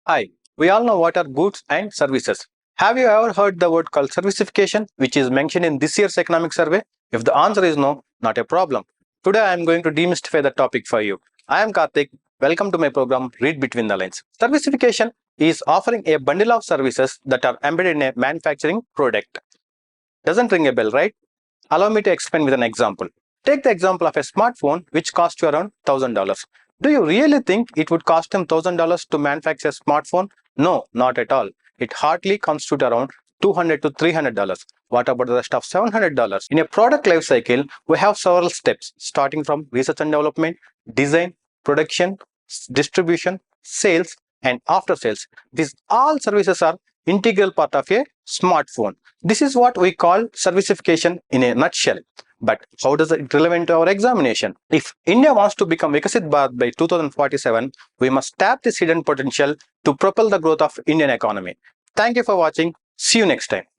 Hi, we all know what are goods and services. Have you ever heard the word called servicification, which is mentioned in this year's economic survey? If the answer is no, not a problem. Today I am going to demystify the topic for you. I am Karthik. Welcome to my program Read Between the Lines. Servicification is offering a bundle of services that are embedded in a manufacturing product. Doesn't ring a bell, right? Allow me to explain with an example. Take the example of a smartphone which costs you around $1,000. Do you really think it would cost them $1,000 to manufacture a smartphone? No, not at all. It hardly comes to around $200 to $300. What about the rest of $700? In a product life cycle, we have several steps starting from research and development, design, production, distribution, sales, and after sales. These all services are integral part of a smartphone. This is what we call servicification in a nutshell. But how does it relevant to our examination? If India wants to become Vikasit Bharat by 2047, we must tap this hidden potential to propel the growth of Indian economy. Thank you for watching. See you next time.